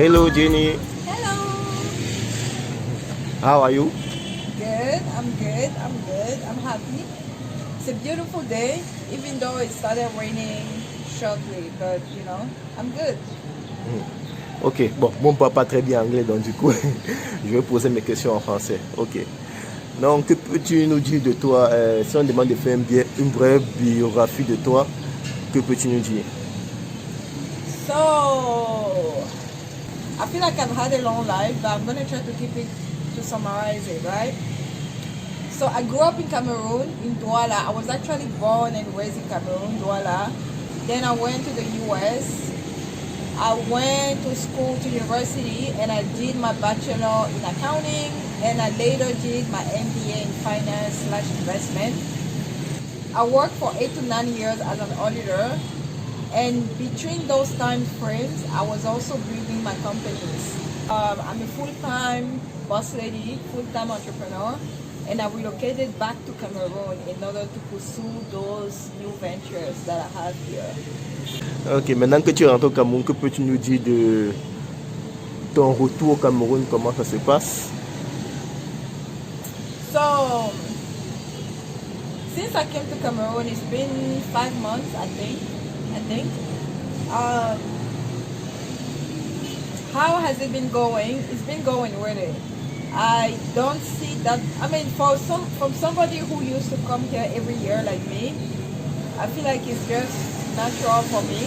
Hello, Jenny. Hello. How are you? Good. I'm good. I'm good. I'm happy. It's a beautiful day, even though it started raining shortly, but I'm good. Ok, bon, mon papa pas très bien anglais, donc du coup, je vais poser mes questions en français. Ok. Donc, que peux-tu nous dire de toi si on demande de faire une brève biographie de toi, que peux-tu nous dire? So, I feel like I've had a long life, but I'm going to try to keep it to summarize it, right? So, I grew up in Cameroon, in Douala. I was actually born and raised in Cameroon, Douala. Then I went to the US. I went to school, to university, and I did my bachelor in accounting, and I later did my MBA in finance/investment. I worked for 8 to 9 years as an auditor, and between those time frames, I was also building my companies. I'm a full-time boss lady, full-time entrepreneur, and I relocated back to Cameroon in order to pursue those new ventures that I have here. Ok, maintenant que tu rentres au Cameroun, que peux-tu nous dire de ton retour au Cameroun, comment ça se passe? So, since I came to Cameroon, it's been 5 months, I think. How has it been going? It's been going really. I don't see that. I mean, from somebody who used to come here every year like me, I feel like it's just natural for me.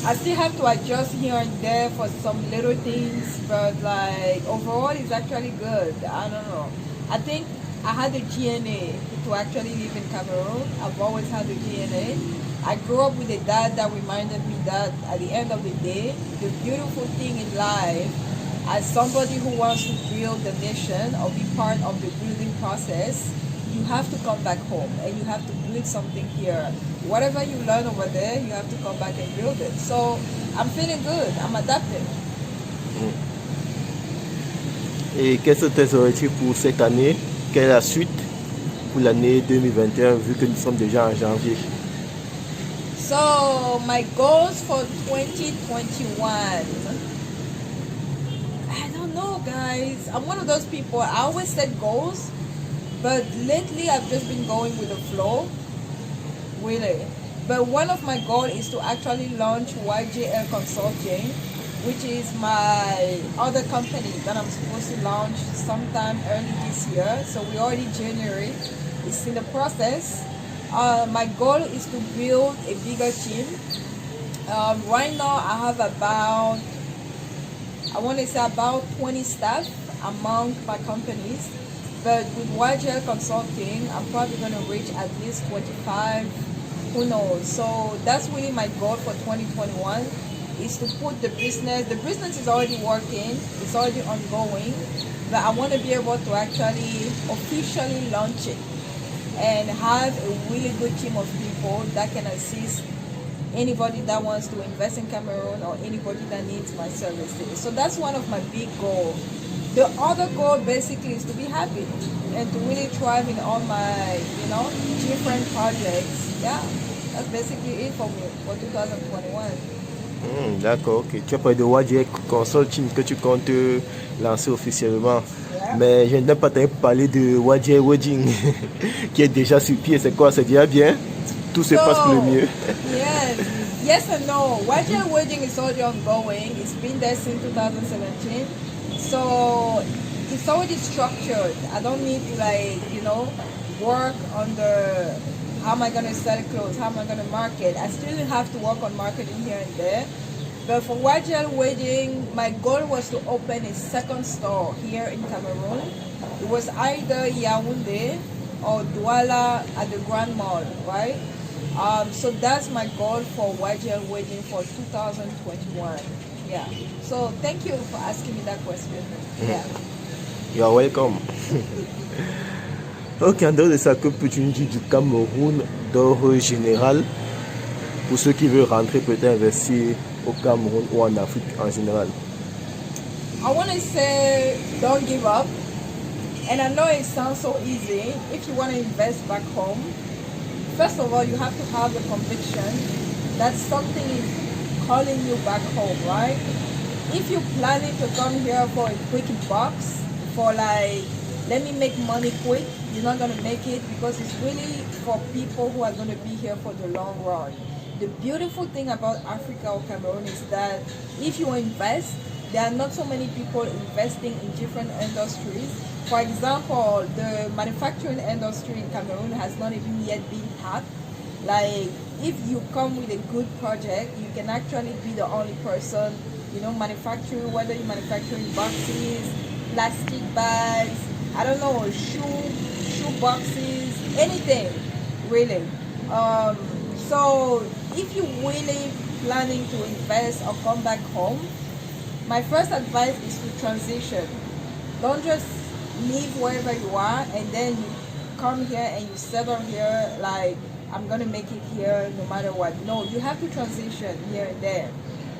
I still have to adjust here and there for some little things, but like overall, it's actually good. I don't know. I think I had the DNA to actually live in Cameroon. I've always had the DNA. I grew up with a dad that reminded me that at the end of the day, the beautiful thing in life, as somebody who wants to build the nation or be part of the building process, you have to come back home and you have to build something here. Whatever you learn over there, you have to come back and build it. So I'm feeling good. I'm adapting. Et quels sont tes objectifs pour cette année? Quelle est la suite pour l'année 2021, vu que nous sommes déjà en janvier? So my goals for 2021. I don't know, guys. I'm one of those people. I always set goals, but lately I've just been going with the flow, really. But one of my goals is to actually launch YJL Consulting, which is my other company that I'm supposed to launch sometime early this year. So we already January. It's in the process. My goal is to build a bigger team. Right now I have about 20 staff among my companies. But with YGL Consulting, I'm probably going to reach at least 25, who knows. So that's really my goal for 2021, is to put the business is already working, it's already ongoing, but I want to be able to actually officially launch it and have a really good team of people that can assist anybody that wants to invest in Cameroon or anybody that needs my services. So that's one of my big goals. The other goal basically is to be happy and to really thrive in all my, different projects. Yeah, that's basically it for me for 2021. D'accord, ok. Tu as parlé de YJ Consulting que tu comptes lancer officiellement. Yeah. Mais je n'ai pas parler de YJ Wedding qui est déjà sur pied. C'est quoi? C'est déjà bien? Tout se passe pour le mieux. Yes and no. YJ Wedding is already ongoing. It's been there since 2017. So it's already structured. I don't need to work on the how am I going to sell clothes, how am I going to market. I still have to work on marketing here and there. But for YGL Wedding, my goal was to open a second store here in Cameroon. It was either Yaoundé or Douala at the Grand Mall, right? So that's my goal for YGL Wedding for 2021. Yeah. So thank you for asking me that question. Yeah. You are welcome. Ok, en dehors de ça, que peux-tu nous dire du Cameroun d'ordre général pour ceux qui veulent rentrer peut-être investir au Cameroun ou en Afrique en général? I want to say don't give up. And I know it sounds so easy. If you want to invest back home, first of all, you have to have the conviction that something is calling you back home, right? if you're planning to come here for a quick box, for like, let me make money quick, you're not gonna make it, because it's really for people who are gonna be here for the long run. The beautiful thing about Africa or Cameroon is that if you invest, there are not so many people investing in different industries. For example, the manufacturing industry in Cameroon has not even yet been tapped. Like, if you come with a good project, you can actually be the only person, manufacturing, whether you're manufacturing boxes, plastic bags, I don't know, shoe boxes, anything, really. So if you're really planning to invest or come back home, my first advice is to transition. Don't just live wherever you are and then you come here and you settle here like, I'm gonna make it here no matter what. No, you have to transition here and there.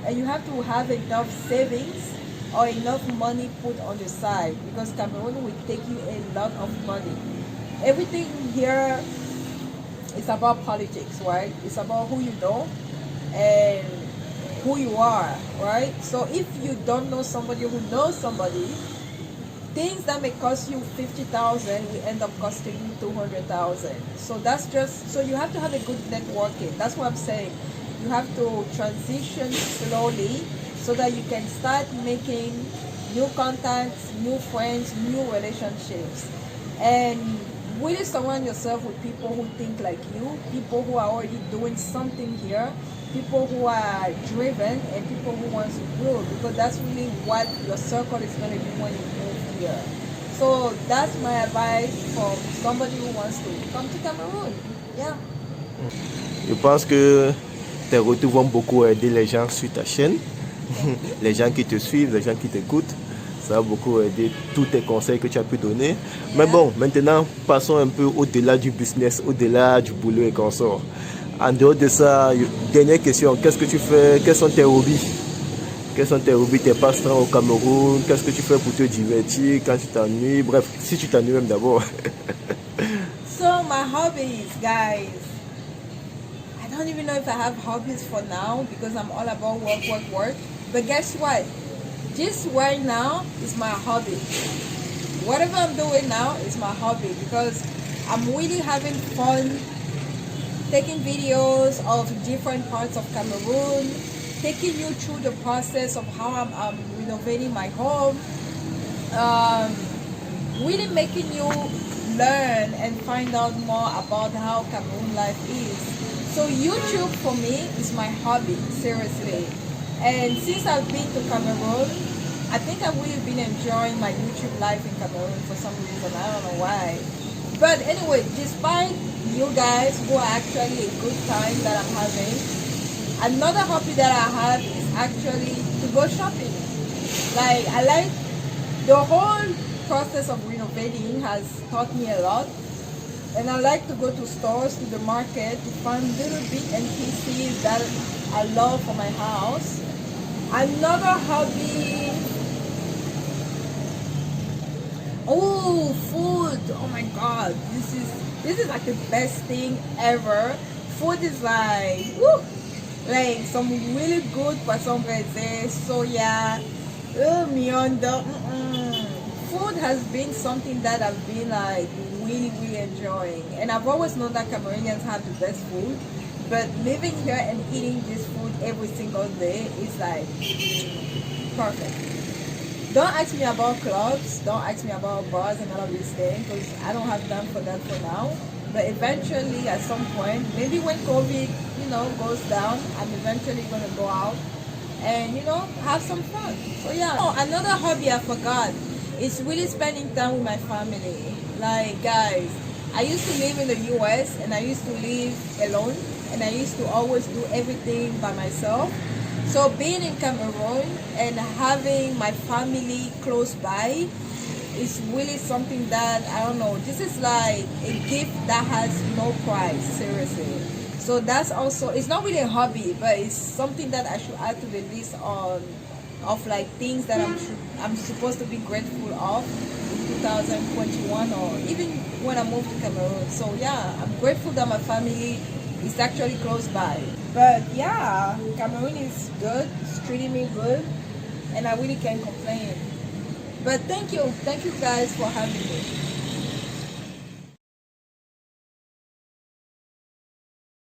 And you have to have enough savings or enough money put on the side, because Cameroon will take you a lot of money. Everything here is about politics, right? It's about who you know and who you are, right? So if you don't know somebody who knows somebody, things that may cost you 50,000 will end up costing you 200,000. So that's just, so you have to have a good networking. That's what I'm saying. You have to transition slowly so that you can start making new contacts, new friends, new relationships. And really surround yourself with people who think like you, people who are already doing something here, people who are driven, and people who want to grow, because that's really what your circle is going to be when you move here. So that's my advice for somebody who wants to come to Cameroon. Yeah. Je pense que tes retours vont beaucoup aider les gens sur ta chaîne, les gens qui te suivent, les gens qui t'écoutent. Ça va beaucoup aider tous tes conseils que tu as pu donner. Mais bon, maintenant, passons un peu au-delà du business, au-delà du boulot et consorts. En dehors de ça, dernière question, qu'est-ce que tu fais? Quels sont tes hobbies? Quels sont tes hobbies, tes passe-temps au Cameroun? Qu'est-ce que tu fais pour te divertir quand tu t'ennuies? Bref, si tu t'ennuies même d'abord. So my hobbies, guys. I don't even know if I have hobbies for now because I'm all about work. But guess what? This right now is my hobby. Whatever I'm doing now is my hobby because I'm really having fun taking videos of different parts of Cameroon, taking you through the process of how I'm renovating my home, really making you learn and find out more about how Cameroon life is. So YouTube for me is my hobby, seriously. And since I've been to Cameroon, I think I've really been enjoying my YouTube life in Cameroon for some reason. I don't know why. But anyway, despite you guys who are actually a good time that I'm having, another hobby that I have is actually to go shopping. Like, I like the whole process of renovating has taught me a lot. And I like to go to stores, to the market, to find little bits and pieces that I love for my house. Another hobby, oh, food. Oh my God, this is like the best thing ever. Food is like, woo, like some really good poisson braisé, soya, miondo. Food has been something that I've been like really enjoying, and I've always known that Cameroonians have the best food. But living here and eating this food every single day is like perfect. Don't ask me about clubs, don't ask me about bars and all of these things because I don't have time for that for now. But eventually, at some point, maybe when COVID, goes down, I'm eventually gonna go out and have some fun. So yeah. Oh, another hobby I forgot is really spending time with my family. Like, guys, I used to live in the US and I used to live alone. And I used to always do everything by myself. So being in Cameroon and having my family close by is really something that, I don't know, this is like a gift that has no price, seriously. So that's also, it's not really a hobby, but it's something that I should add to the list of like things that I'm supposed to be grateful of in 2021 or even when I moved to Cameroon. So yeah, I'm grateful that my family is actually close by. But yeah, Cameroon is good. It's treating me good. and I really can't complain. But thank you guys for having me.